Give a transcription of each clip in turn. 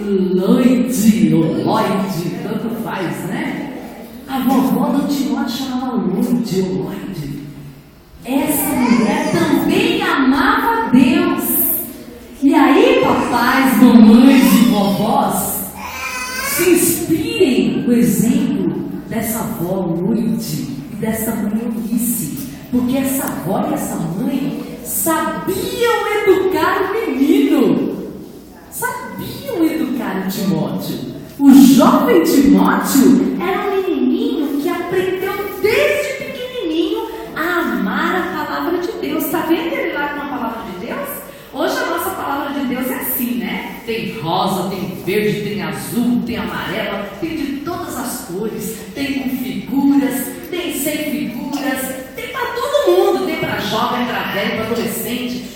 Lloyd, ou Lloyd, tanto faz, né? A vovó do Timóteo chamava Lloyd, ou Lloyd. Essa mulher também amava Deus. E aí, papais, mamães e vovós, se inspirem no exemplo dessa avó Lloyd e dessa mãe Eunice, porque essa avó e essa mãe sabiam educar o menino, sabiam educar o Timóteo. O jovem Timóteo era um menininho que aprendeu desde pequenininho a amar a palavra de Deus. Está vendo ele lá com a palavra de Deus? Hoje a nossa palavra de Deus é assim, né? Tem rosa, tem verde, tem azul, tem amarela, tem de todas as cores, tem com figuras, tem sem figuras, tem para todo mundo, tem para jovem, para velho, para adolescente.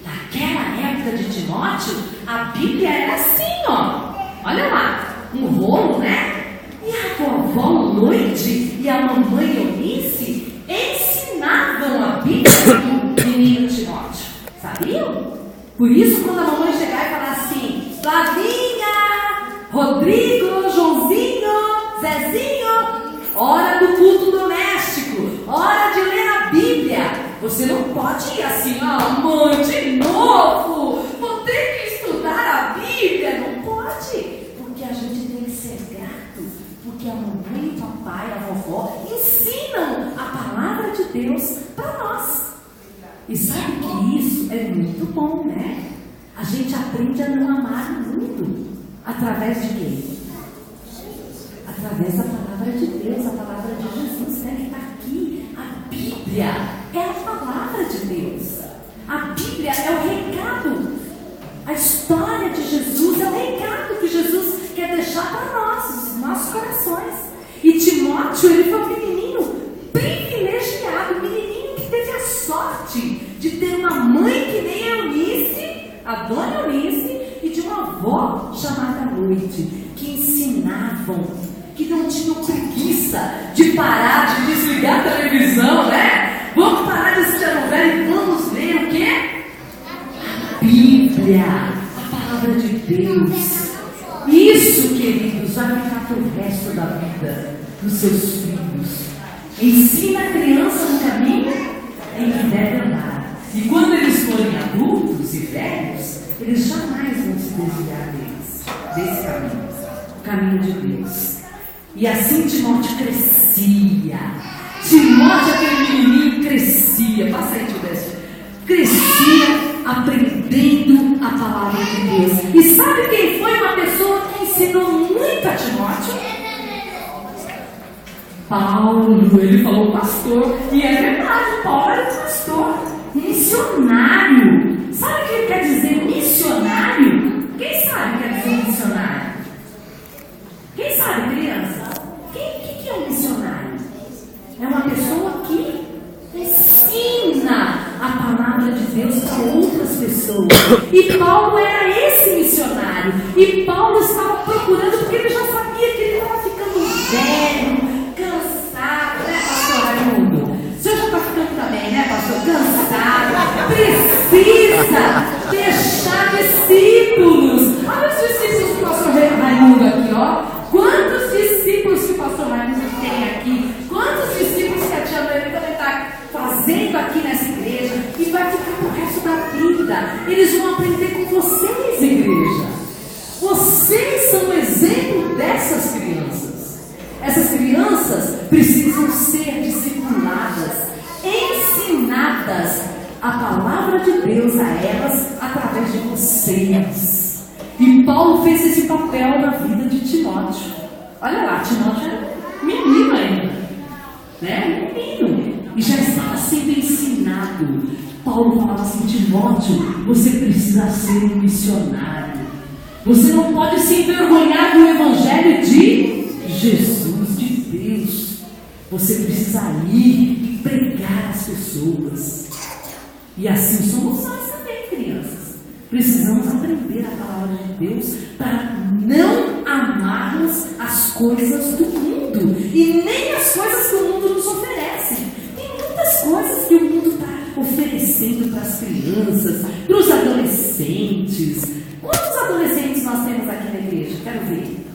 Naquela época de Timóteo, a Bíblia era assim, ó. Olha lá, um rolo, né? E a vovó Lloyd e a mamãe Eunice ensinavam a Bíblia para o menino Timóteo. Sabiam? Por isso, quando a mamãe chegar e falar assim: Flavinha, Rodrigo, Joãozinho, Zezinho, hora do culto doméstico, hora de ler a Bíblia. Você não pode ir assim: mãe, de novo, vou ter que estudar a Bíblia. Não pode, porque a gente tem que ser grato, porque a mamãe, o papai, a vovó ensinam a palavra de Deus para nós. E sabe que isso é muito bom, né? A gente aprende a não amar o mundo. Através de quê? Através da palavra de Deus, a palavra de Jesus, né? Que está aqui. A Bíblia é a palavra de Deus. A Bíblia é o recado. A história de Jesus é o recado que Jesus quer deixar para nós, nos nossos corações. E Timóteo, ele foi um menininho privilegiado, um menininho que teve a sorte de ter uma mãe que nem a Eunice, a dona Eunice, e de uma avó chamada Lloyd, que ensinavam, que não tinham preguiça de parar, de desligar a televisão, né? Vamos parar de assistir a novela e vamos ler o quê? A Bíblia, a palavra de Deus. Isso, queridos, vai ficar para o resto da vida dos seus filhos. Ensina a criança no caminho em que deve andar. E quando eles forem adultos e velhos, eles jamais vão se desviar desse caminho, o caminho de Deus. E assim Timóteo crescia. Timóteo, aquele menininho, crescia. Passa aí, tio Décio. Crescia aprendendo a palavra de Deus. E sabe quem foi uma pessoa que ensinou muito a Timóteo? Paulo. Ele falou pastor. E é verdade, Paulo era pastor. Missionário. Sabe o que ele quer dizer missionário? Quem sabe o que quer dizer missionário? Quem sabe, criança? O que é um missionário? É uma pessoa que ensina a palavra de Deus para outras pessoas. E Paulo era esse missionário. E Paulo estava procurando, porque ele já sabia que ele estava ficando velho, cansado, né, pastor Raimundo? O senhor já está ficando também, né, pastor? Cansado. Precisa deixar discípulos. Olha os discípulos que o pastor Raimundo aqui, ó. Quantos discípulos que o pastor Raimundo tem aqui? Quantos discípulos que a tia Maria também está fazendo aqui nessa igreja? E vai ficar pro resto da vida. Eles vão aprender com vocês, igreja. Vocês são o exemplo dessas crianças. Essas crianças precisam ser discipuladas, ensinadas a palavra de Deus a elas através de vocês. E Paulo fez esse papel na vida de Timóteo. Olha lá, Timóteo era menino ainda, né? Menino. E já estava sendo ensinado. Paulo falava assim: Timóteo, você precisa ser um missionário. Você não pode se envergonhar do evangelho de Jesus, de Deus. Você precisa ir e pregar às pessoas. E assim somos nós também, crianças. Precisamos aprender a palavra de Deus para não amarmos as coisas do mundo e nem as coisas que o mundo nos oferece. Tem muitas coisas que o mundo está oferecendo para as crianças, para os adolescentes. Quantos adolescentes nós temos aqui na igreja? Quero ver.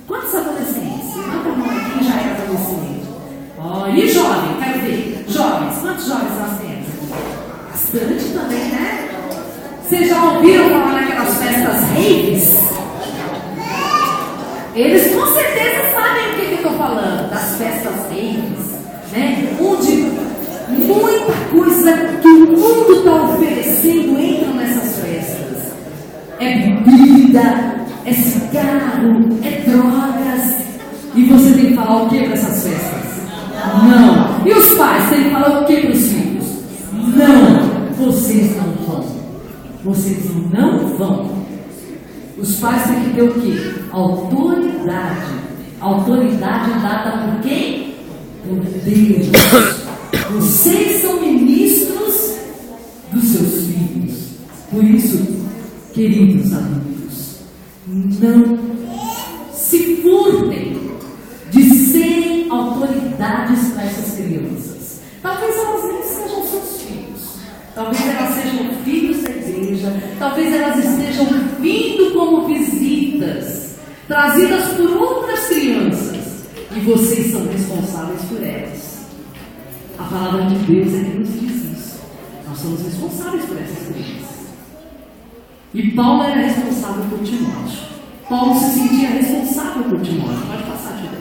Quantos adolescentes? Levanta a mão aqui, quem já é adolescente. Oh, e jovem? Quero ver. Jovens, quantos jovens nós temos aqui? Bastante também, né? Vocês já ouviram falar naquelas festas raves? Eles com certeza sabem o que eu estou falando, das festas raves, né? Onde muita coisa que o mundo está oferecendo entra nessas festas. É bebida, é cigarro, é drogas. E você tem que falar o que para essas festas? Não. E os pais têm que falar o que para os filhos? Não. Vocês não vão. Vocês não vão. Os pais têm que ter o quê? Autoridade. Autoridade dada por quem? Por Deus. Vocês são ministros dos seus filhos. Por isso, queridos amigos, não se furtem de serem autoridades para essas crianças. Talvez elas nem sejam seus filhos. Talvez elas sejam filhos da igreja. Talvez elas estejam vindo como visitas, trazidas por outras crianças. E vocês são responsáveis por elas. A palavra de Deus é que nos diz isso. Nós somos responsáveis por essas crianças. E Paulo era responsável por Timóteo. Paulo se sentia responsável por Timóteo. Pode passar, Timóteo.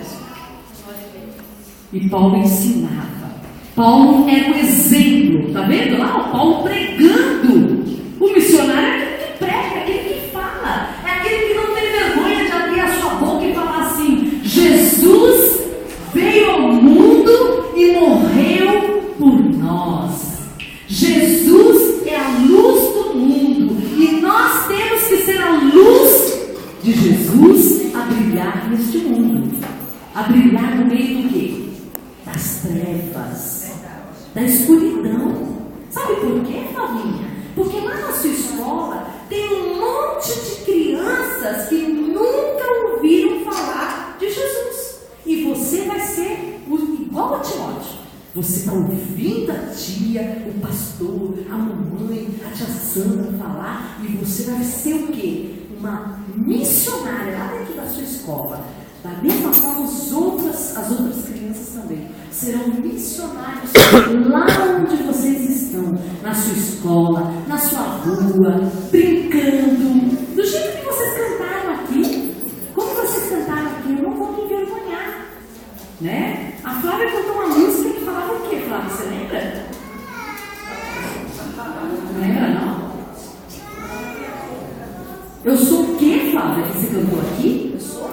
E Paulo ensinava. Paulo era um exemplo. Está vendo lá? Paulo pregando. O missionário é aquele que prega, é aquele que fala. É aquele que não tem vergonha de abrir a sua boca e falar assim: Jesus veio ao mundo e morreu por nós. Jesus é a luz do mundo. E nós temos que ser a luz de Jesus a brilhar neste mundo. A brilhar no meio do quê? Das trevas, da escuridão. Sabe por quê, Flavinha? Porque lá na sua escola tem um monte de crianças que nunca ouviram falar de Jesus. E você vai ser igual a Timóteo. Você está ouvindo a tia, o pastor, a mamãe, a tia Sandra falar, e você vai ser o quê? Uma missionária lá dentro da sua escola. Da mesma forma, as outras crianças também serão missionários lá onde vocês estão, na sua escola, na sua rua, brincando, do jeito que vocês cantaram aqui. Como vocês cantaram aqui, eu não vou me envergonhar, né? A Flávia cantou uma música que falava o quê, Flávia? Você lembra? Não lembra, não? Eu sou o quê, Flávia, que você cantou aqui? Eu sou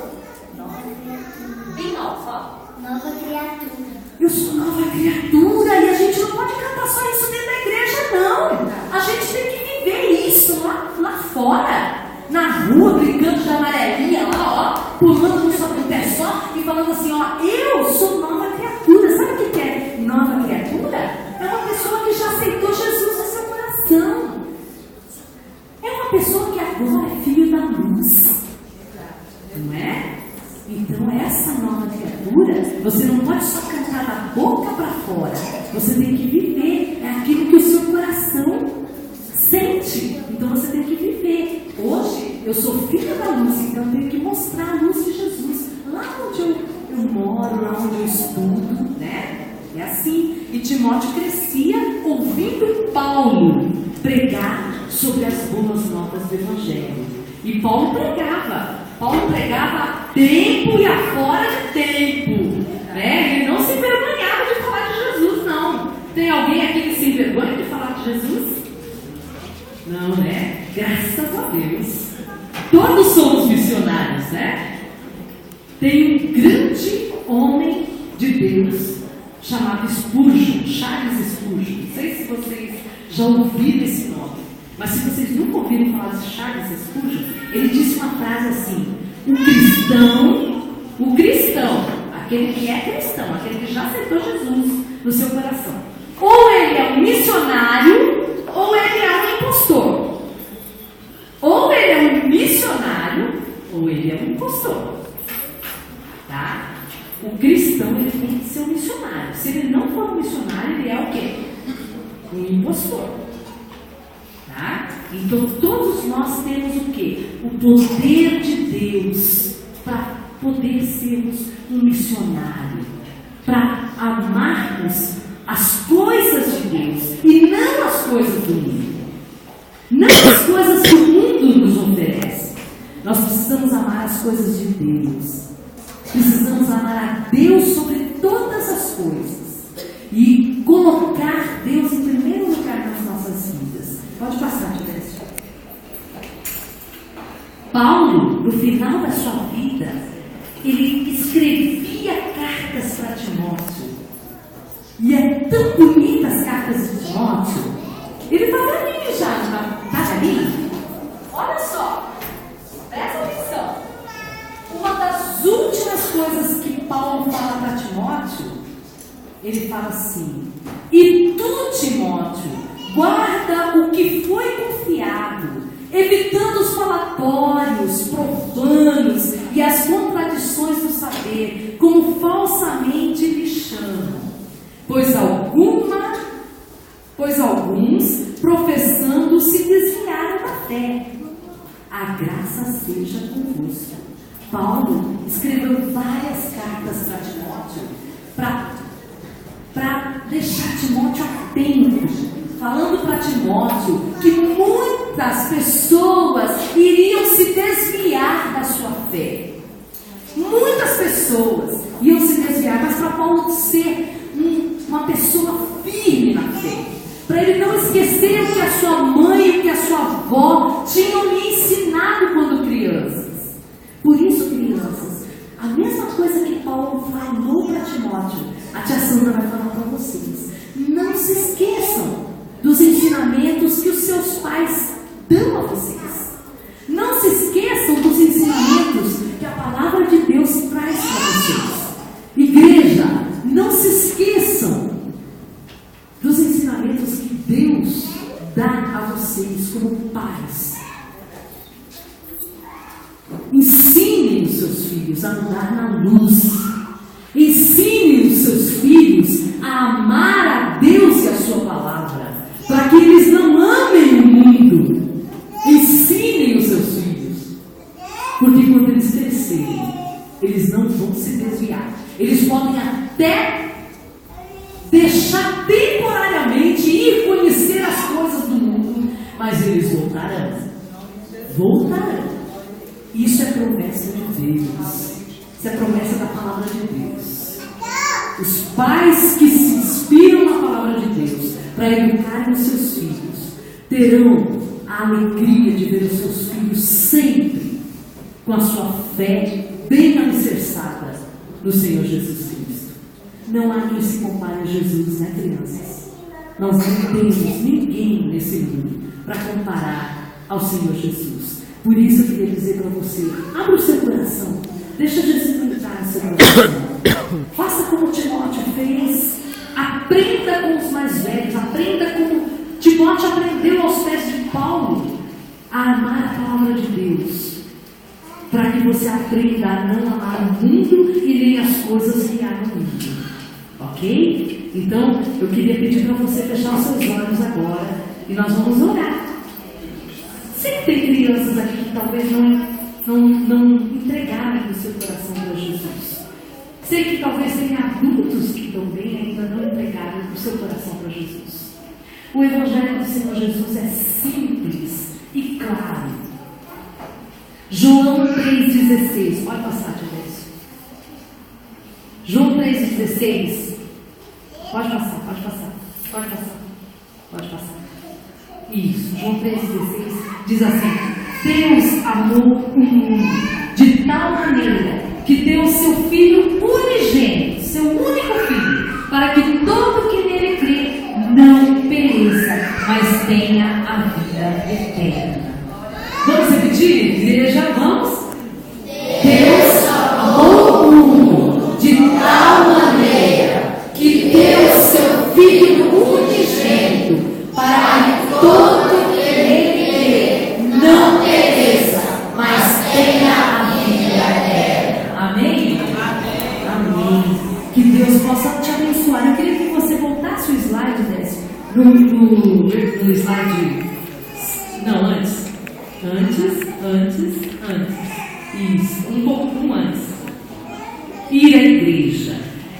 bem nova. Nova criatura. Eu sou nova criatura. E a gente não pode cantar só isso dentro da igreja, não. A gente tem que viver isso lá fora. Na rua, brincando de amarelinha lá, ó, pulando no seu pé só e falando assim, ó, eu sou nova criatura. Sabe o que é nova criatura? É uma pessoa que já aceitou Jesus no seu coração. É uma pessoa que agora é filho da luz. Não é? Então essa nova criatura, você não pode só cantar da boca para fora. Você tem que viver. É aquilo que o seu coração sente. Então você tem que viver. Hoje eu sou filha da luz, então eu tenho que mostrar a luz de Jesus. Lá onde eu moro, lá onde eu estudo, né? É assim. E Timóteo crescia ouvindo Paulo pregar sobre as boas novas do Evangelho. E Paulo pregava a tempo e afora de tempo, né? Ele não se envergonhava de falar de Jesus, não. Tem alguém aqui que se envergonha de falar de Jesus? Não, né? Graças a Deus. Todos somos missionários, né? Tem um grande homem de Deus chamado Spurgeon, Charles Spurgeon. Não sei se vocês já ouviram esse nome, mas se vocês nunca ouviram falar de Charles Spurgeon, ele disse uma frase assim: o cristão, aquele que é cristão, aquele que já aceitou Jesus no seu coração, ou ele é um missionário, ou ele é um impostor. Ou ele é um missionário, ou ele é um impostor. Tá? O cristão, ele tem que ser um missionário. Se ele não for um missionário, ele é o quê? Um impostor. Tá? Então todos nós temos o quê? O poder de Deus para poder sermos um missionário, para amarmos as coisas de Deus e não as coisas do mundo. Não as coisas que o mundo nos oferece. Nós precisamos amar as coisas de Deus. Precisamos amar a Deus sobre todas as coisas. E colocar Deus em primeiro lugar nas nossas vidas. Pode passar, Tiberio. Paulo, no final da sua vida, ele escrevia cartas para Timóteo. E é tão bonita as cartas de Timóteo. Ele está velhinho já, está velhinho? Olha só, presta atenção. Uma das últimas coisas que Paulo fala para Timóteo, ele fala assim: e tu, Timóteo, guarda o que foi confiado, evitando os falatórios profanos e as contradições do saber, como falsamente lhe chamam. Pois alguns, professando, se desviaram da fé. A graça seja convosco. Paulo escreveu várias cartas para Timóteo, para deixar Timóteo atento, falando para Timóteo que muitas pessoas iriam se desviar da sua fé. Muitas pessoas iam se desviar, mas para Paulo ser uma pessoa firme na fé, para ele não esquecer o que a sua mãe e o que a sua avó tinham lhe ensinado quando crianças. Por isso, crianças, a mesma coisa que Paulo falou para Timóteo, a tia Sandra vai falar para vocês. Não se esqueçam dos ensinamentos que os seus pais dão a vocês. Não se esqueçam dos ensinamentos que a palavra de Deus traz para vocês. Igreja, não se esqueçam dos ensinamentos que Deus dá a vocês como pais. Ensinem os seus filhos a andar na luz. Ensinem os seus filhos a amar a Deus e a sua palavra, para que eles não amem o mundo. Ensinem os seus filhos, porque quando eles crescerem, eles não vão se desviar. Eles podem até deixar temporariamente ir conhecer as coisas do mundo, mas eles voltarão. Voltarão. Isso é promessa de Deus. Isso é promessa da palavra de Deus. Os pais que se inspiram na palavra de Deus para educarem os seus filhos terão a alegria de ver os seus filhos sempre com a sua fé bem alicerçada no Senhor Jesus Cristo. Não há quem se compare a Jesus, né, crianças? Nós não temos ninguém nesse mundo para comparar ao Senhor Jesus. Por isso eu queria dizer para você: abra o seu coração, deixa Jesus entrar no seu coração. Faça como Timóteo fez. Aprenda com os mais velhos, aprenda como Timóteo aprendeu aos pés de Paulo a amar a palavra de Deus, para que você aprenda a não amar o mundo e nem as coisas que há no mundo. Ok? Então, eu queria pedir para você fechar os seus olhos agora e nós vamos orar. Sempre tem crianças aqui que talvez não entregaram o seu coração para Jesus. Sei que talvez tenha adultos que também ainda não entregaram o seu coração para Jesus. O Evangelho do Senhor Jesus é simples e claro. João 3,16. Pode passar, Tiberio. João 3,16. Pode passar, pode passar. Pode passar. Pode passar. Isso. João 3,16 diz assim: Deus amou o mundo de tal maneira que deu o seu Filho unigênito, seu único Filho, para que todo que nele crê não pereça, mas tenha a vida eterna. Vamos repetir, igreja? Vamos? Deus amou o mundo de tal maneira que deu o seu Filho unigênito para que todo que nele crê não pereça, mas tenha a vida eterna. Amém? Amém. Que Deus possa te abençoar. Eu queria que você voltasse o slide, Décio, no slide Não, antes. Isso, um pouco antes. Ir à igreja.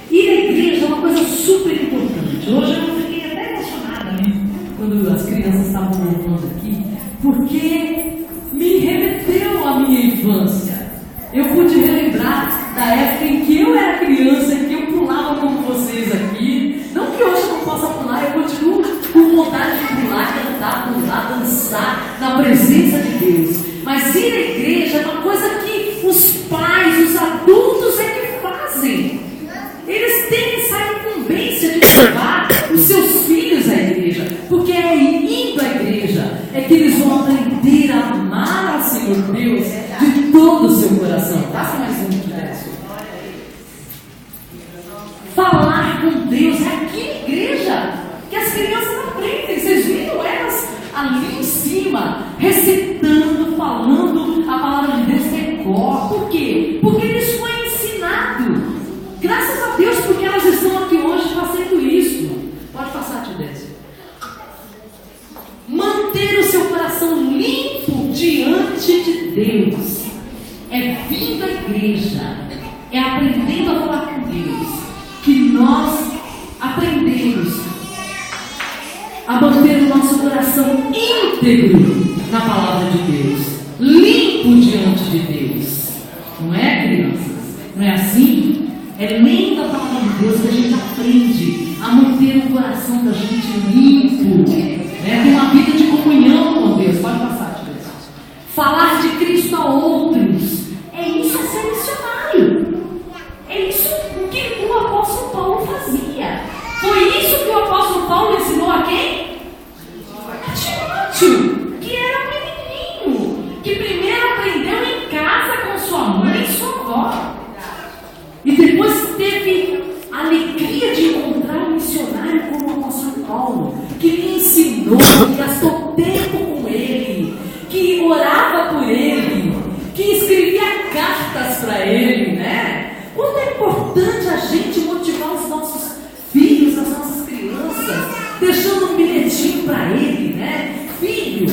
Ir à igreja é uma coisa super importante. Hoje eu fiquei até emocionada, né? Quando as crianças estavam louvando aqui, porque me remeteu à minha infância. Eu pude relembrar da época em que eu era criança, em que eu pulava como vocês aqui. Não que hoje eu não possa pular, eu continuo com vontade de pular, cantar, pular, dançar na presença de Deus. Mas ir à igreja é uma coisa que os pais, os adultos é que fazem. Eles têm essa incumbência de levar os seus filhos à igreja, porque é indo à igreja é que eles vão aprender a amar ao Senhor Deus de todo o seu coração. Passa mais um que peço. Falar com Deus é aqui na igreja que as crianças aprendem. Vocês viram elas ali em cima, recitando, falando a palavra de Deus decor. Por quê? Porque lhes foi ensinado. Graças a Deus, porque elas estão aqui hoje fazendo isso. Pode passar, Tio Décio. Manter o seu coração limpo diante de Deus é vindo à igreja, é aprendendo a falar com Deus, que nós aprendemos a manter o nosso coração íntegro na palavra de Deus, limpo diante de Deus. Não é, crianças? Não é assim? É lendo a palavra de Deus que a gente aprende a manter o coração da gente limpo, né? Ter uma vida de comunhão com Deus. Pode passar, Deus. Falar de Cristo a outros. É isso a ser missionário. É isso que o apóstolo Paulo fazia. Foi isso que o apóstolo Paulo ensinou a quem? A Timóteo, que era um menininho, que primeiro aprendeu em casa com sua mãe e sua avó. E depois teve a alegria de encontrar um missionário como o apóstolo Paulo, que lhe ensinou, que gastou tempo com ele, que orava por ele, que escrevia cartas para ele, né? Quanto é importante a gente motivar os nossos filhos, as nossas crianças, deixando um bilhetinho para ele, né? Filho,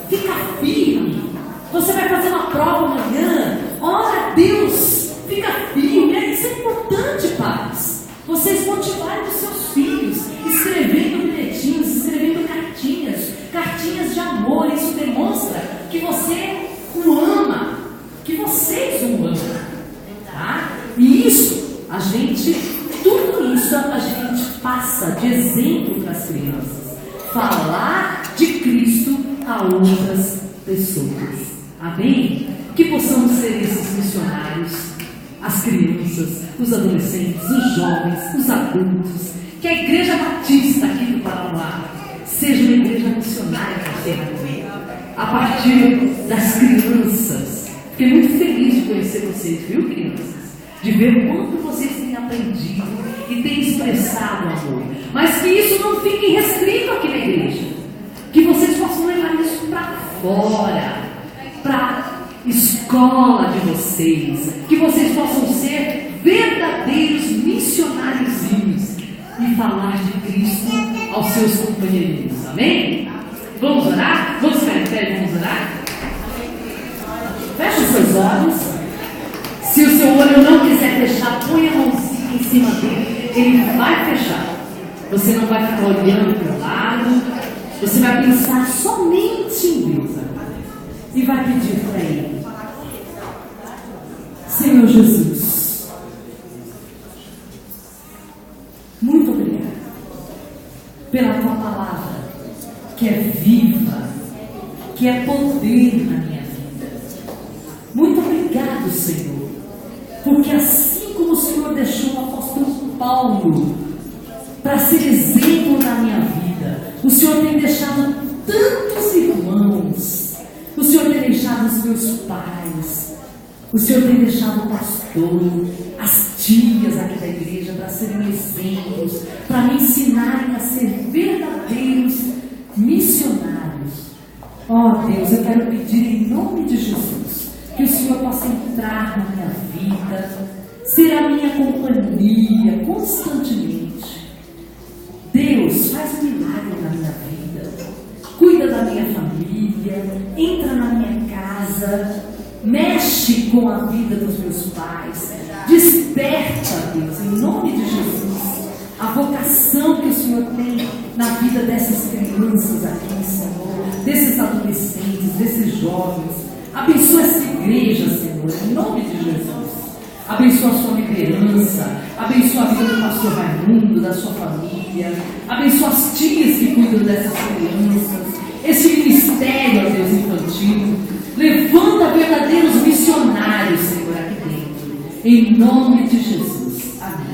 fica firme. Você vai fazer uma prova amanhã. Ora a Deus, fica firme. Isso é importante, pais. Vocês motivarem os seus filhos, escrevendo bilhetinhos, escrevendo cartinhas de amor. Isso demonstra que você o ama, que vocês o amam, tá? E isso, tudo isso a gente passa de exemplo para as crianças. Falar de Cristo a outras pessoas. Amém? Que possamos ser esses missionários. As crianças, os adolescentes, os jovens, os adultos. Que a Igreja Batista aqui do Paraná seja uma igreja missionária para a terra, a partir das crianças. Fiquei muito feliz de conhecer vocês, viu, crianças? De ver o quanto vocês têm aprendido e têm expressado amor. Mas que isso não fique restrito aqui na igreja. Que vocês possam levar isso para fora, para a escola de vocês. Que vocês possam ser verdadeiros missionáriozinhos e falar de Cristo aos seus companheiros. Amém? Vamos orar? Vamos ficar em pé e vamos orar? Feche os seus olhos. Se o seu olho não quiser fechar, põe a mãozinha em cima dele. Ele vai fechar. Você não vai ficar olhando para o lado. Você vai pensar somente em Deus agora. E vai pedir para Ele: Senhor Jesus, muito obrigado pela Tua palavra, que é viva, que é poder na minha vida. Muito obrigado, Senhor, porque assim como o Senhor deixou o apóstolo Paulo para ser exemplo na minha vida, o Senhor tem deixado tantos irmãos, o Senhor tem deixado os meus pais, o Senhor tem deixado o pastor, as tias aqui da igreja para serem exemplos, para me ensinarem a ser verdadeiros missionários. Ó Deus, eu quero pedir em nome de Jesus que o Senhor possa entrar na minha vida, ser a minha companhia constantemente. Deus, faz um milagre na minha vida, cuida da minha família, família, entra na minha casa, mexe com a vida dos meus pais, desperta, Deus, em nome de Jesus, a vocação que o Senhor tem na vida dessas crianças aqui, Senhor, desses adolescentes, desses jovens. Abençoa essa igreja, Senhor, em nome de Jesus. Abençoa a sua liderança, abençoa a vida do pastor Raimundo, da sua família, abençoa as tias que cuidam dessas crianças, esse ministério, ó Deus, infantil. Levanta verdadeiros missionários, Senhor, aqui dentro, em nome de Jesus. Amém.